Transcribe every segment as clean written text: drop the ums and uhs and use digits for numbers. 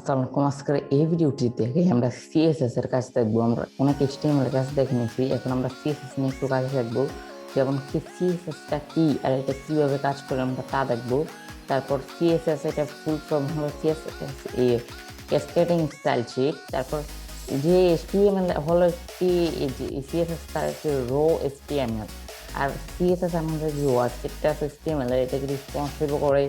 আসসালামু আলাইকুম। আজকের এই ভিডিওটিতে আমরা সিএসএস এর কাজ দেখবো। আমরা অনেক এইচটিএমএল এর কাজ দেখে নিয়েছি, এখন আমরা সিএসএস নিয়ে একটু কাজ দেখবো। যেমন কি সিএসএস টা কি আর এটা কিভাবে কাজ করে আমরা তা দেখবো। তারপর সিএসএস এটা ফুল ফর্ম হলো সিএসএস ক্যাসকেডিং স্টাইল শিট। তারপর যে এইচটিএমএল হলো একটি সিএসএস তার একটি রো এইচটিএমএল, আর সিএসএস আমাদের যে ওয়ার্কশিটটা আছে এইচটিএমএল এটাকে রেসপন্সিবল করে।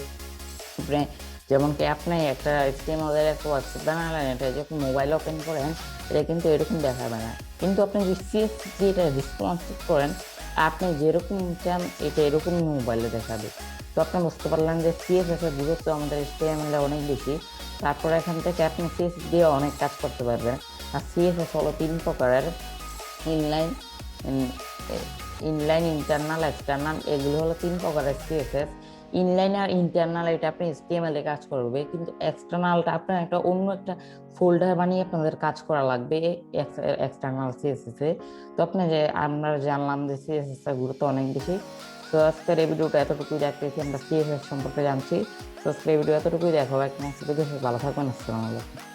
যেমন কি আপনি একটা HTML এর একটা ওয়েবসাইট বানালেন, এটা যখন মোবাইল ওপেন করেন এটা কিন্তু এরকম দেখাবে না, কিন্তু আপনি যে CSS দিয়ে এটা রেসপন্সিভ করেন আপনি যেরকম চান এটা এরকমই মোবাইলে দেখাবে। তো আপনি বুঝতে পারলেন যে CSS এর গুরুত্ব আমাদের HTML এ অনেক বেশি। তারপর এখান থেকে আপনি CSS দিয়ে অনেক কাজ করতে পারবেন। আর CSS হলো 3 প্রকারের: ইনলাইন, ইন্টারনাল, এক্সটার্নাল। এগুলো হলো 3 প্রকারের CSS। ইনলাইন আর ইন্টারনাল এটা আপনি HTML এ কাজ করবে, কিন্তু এক্সটার্নালটা আপনার একটা অন্য একটা ফোল্ডার বানিয়ে আপনাদের কাজ করা লাগবে এক্সটার্নাল CSS এ। তো আপনি যে আমরা জানলাম যে CSS এর গুরুত্ব অনেক বেশি। তো আজকের এই ভিডিওটা এতটুকুই দেখতেছি, আমরা CSS সম্পর্কে জানছি। তো আজকের এই ভিডিও এতটুকুই, দেখা হবে একটা নেক্সট ভিডিওতে। ভালো থাকবেন, আসসালামু আলাইকুম।